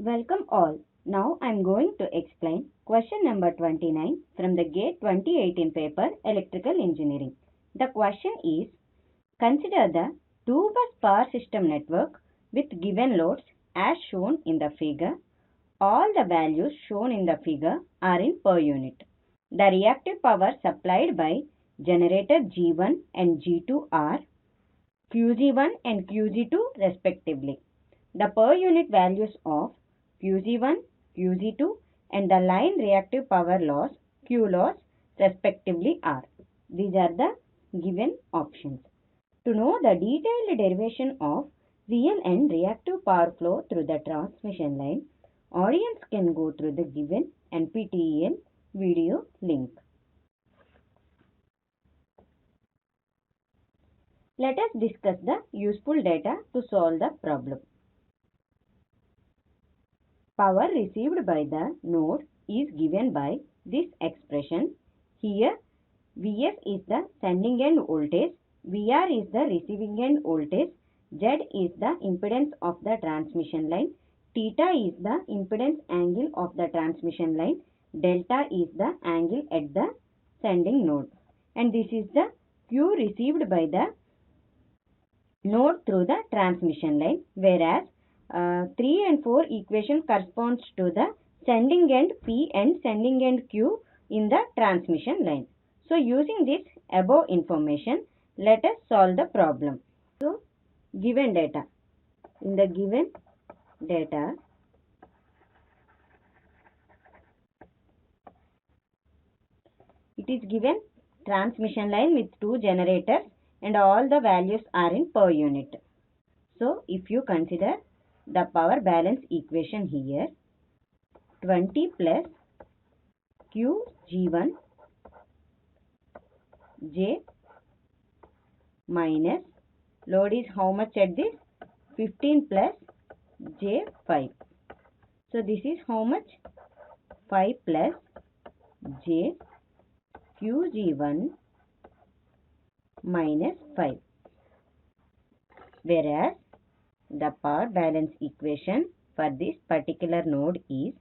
Welcome all. Now I am going to explain question number 29 from the GATE 2018 paper Electrical Engineering. The question is, consider the 2-bus power system network with given loads as shown in the figure. All the values shown in the figure are in per unit. The reactive power supplied by generator G1 and G2 are QG1 and QG2 respectively. The per unit values of QG1, QG2 and the line reactive power loss Q loss respectively are. These are the given options. To know the detailed derivation of real and reactive power flow through the transmission line, audience can go through the given NPTEL video link. Let us discuss the useful data to solve the problem. Power received by the node is given by this expression. Here Vs is the sending end voltage, Vr is the receiving end voltage, Z is the impedance of the transmission line, theta is the impedance angle of the transmission line, delta is the angle at the sending node, and this is the Q received by the node through the transmission line, whereas 3 and 4 equation corresponds to the sending end P and sending end Q in the transmission line. So using this above information, let us solve the problem. So given data. In the given data, it is given transmission line with 2 generators and all the values are in per unit. So if you consider the power balance equation here, 20 plus QG1 J minus load is how much at this? 15 plus J5. So this is how much? 5 plus J QG1 minus 5. Whereas the power balance equation for this particular node is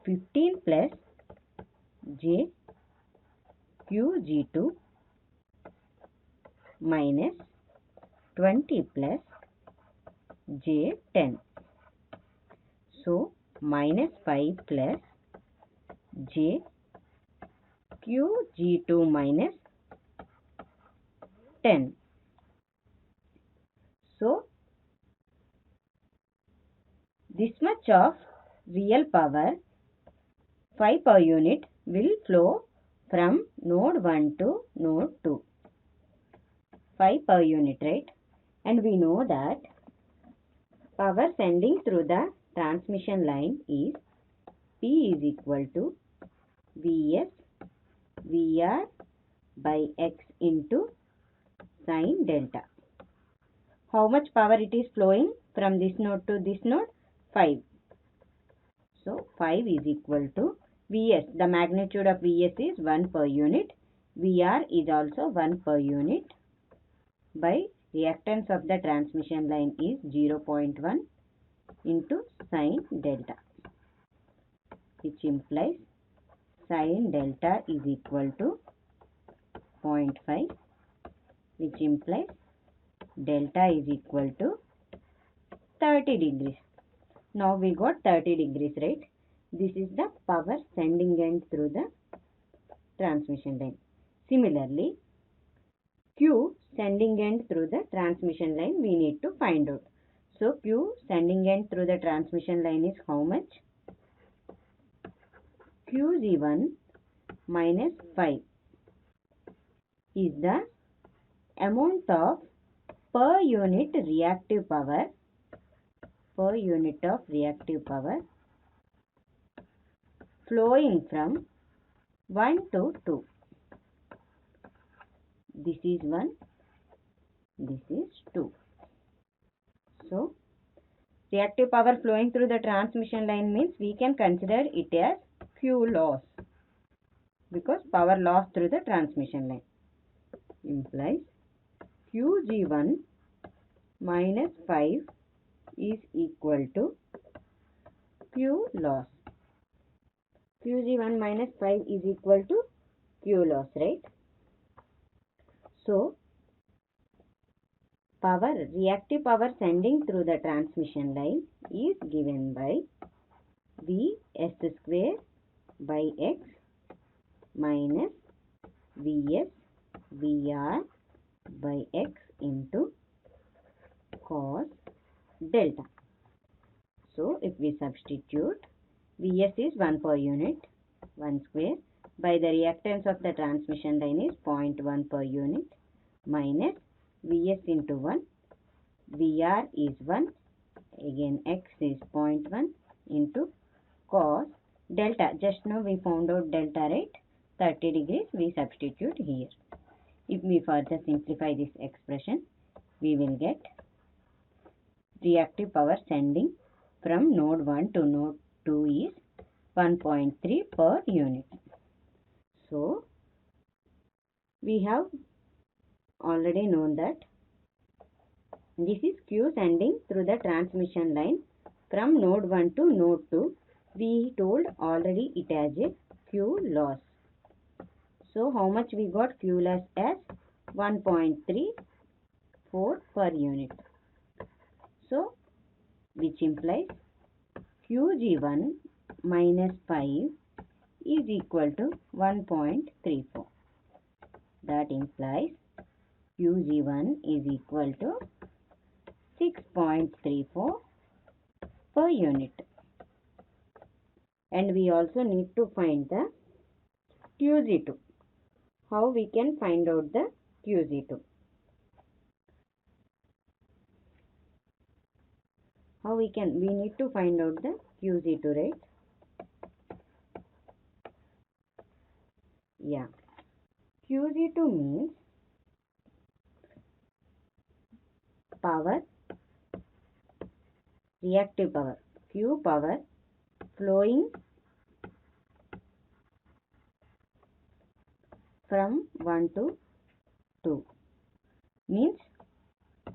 15 plus J QG2 minus 20 plus J10. So minus 5 plus J QG2 minus 10. So this much of real power 5 per unit will flow from node 1 to node 2. 5 per unit, right? And we know that power sending through the transmission line is P is equal to Vs Vr by X into sin delta. How much power it is flowing from this node to this node? 5. So 5 is equal to Vs. The magnitude of Vs is 1 per unit. Vr is also 1 per unit by reactance of the transmission line is 0.1 into sin delta, which implies sin delta is equal to 0.5, which implies delta is equal to 30 degrees. Now we got 30 degrees, right? This is the power sending end through the transmission line. Similarly, Q sending end through the transmission line we need to find out. So Q sending end through the transmission line is how much? QG1 minus 5 is the amount of per unit reactive power flowing from 1 to 2. This is 1, this is 2. So reactive power flowing through the transmission line means we can consider it as Q loss, because power loss through the transmission line implies QG1 minus 5 is equal to Q loss. Qg1 minus 5 is equal to Q loss, right? So, reactive power sending through the transmission line is given by Vs square by x minus Vs Vr by x into cos delta. So, if we substitute, Vs is 1 per unit, 1 square, by the reactance of the transmission line is 0.1 per unit, minus Vs into 1, Vr is 1, again x is 0.1 into cos delta. Just now we found out delta, right? 30 degrees we substitute here. If we further simplify this expression, we will get reactive power sending from node 1 to node 2 is 1.3 per unit. So, we have already known that this is Q sending through the transmission line from node 1 to node 2. We told already it as a Q loss. So, how much we got? Q loss as 1.34 per unit. So, which implies Qg1 minus 5 is equal to 1.34. That implies Qg1 is equal to 6.34 per unit. And we also need to find the Qg2. How we can find out the Qg2? We need to find out the Qg2, right? Yeah. Qg2 means power, reactive power, Q power flowing from 1 to 2. Means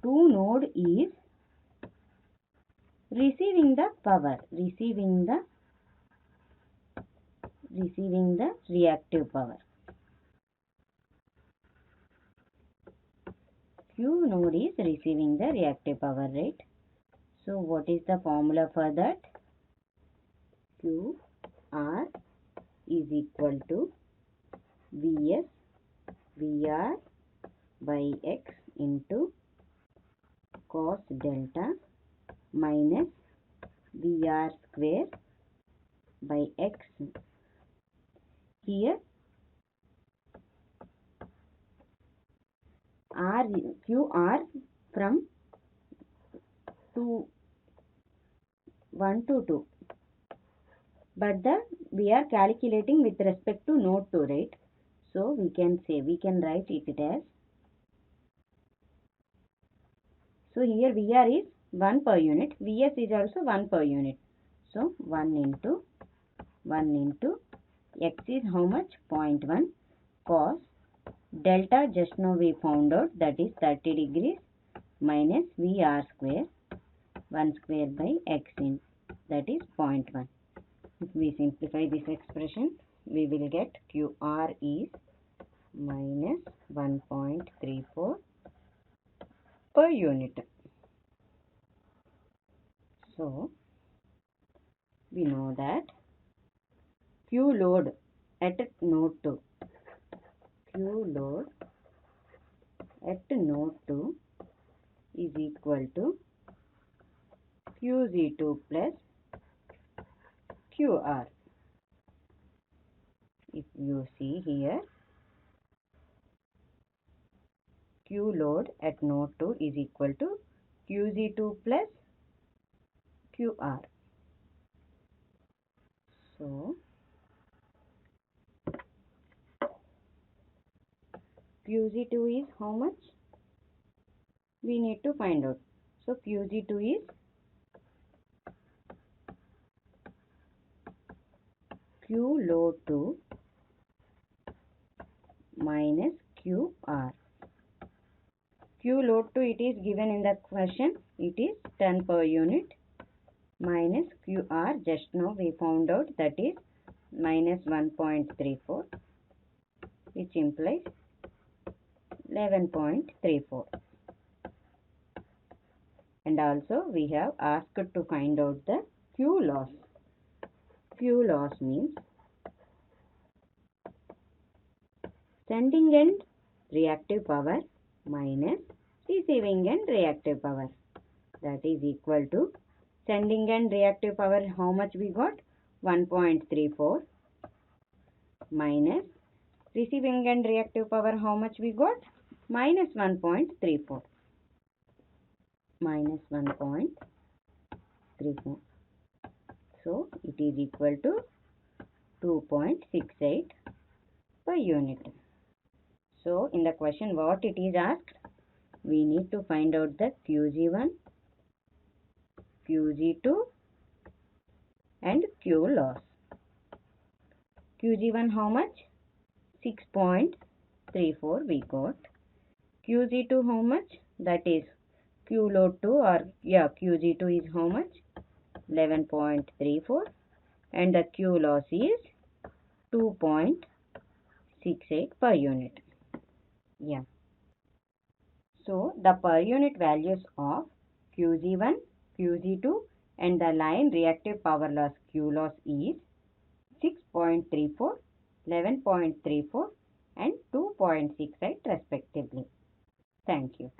2 node is receiving the power, receiving the reactive power. Q node is receiving the reactive power, right? So, what is the formula for that? QR is equal to Vs Vr by x into cos delta minus Vr square by x. Here QR from 1 to 2. But we are calculating with respect to node 2, right? So we can write it as. So here Vr is 1 per unit, Vs is also 1 per unit. So 1 into x is how much? 0.1 cos delta, just now we found out, that is 30 degrees minus Vr square, 1 square by x in, that is 0.1. If we simplify this expression, we will get QR is minus 1.34 per unit. So, we know that Q load at node 2, is equal to Qg2 plus QR. If you see here, Q load at node 2 is equal to Qg2 plus QR. So, Qg2 is how much? We need to find out. So, Qg2 is Q load 2 minus QR. Q load 2, it is given in the question, it is 10 per unit, minus QR. Just now we found out that is minus 1.34, which implies 11.34. And also we have asked to find out the Q loss. Q loss means sending end reactive power minus receiving end reactive power. That is equal to sending end reactive power, how much we got? 1.34 minus receiving end reactive power, how much we got? Minus 1.34. Minus 1.34. So it is equal to 2.68 per unit. So in the question what it is asked, we need to find out the Qg1, Qg2 and Q loss. Qg1 how much? 6.34 we got. Qg2 how much? That is Q load 2 or Qg2 is how much? 11.34 and the Q loss is 2.68 per unit. Yeah. So the per unit values of Qg1, Qg2 and the line reactive power loss Q loss is 6.34, 11.34 and 2.68 respectively. Thank you.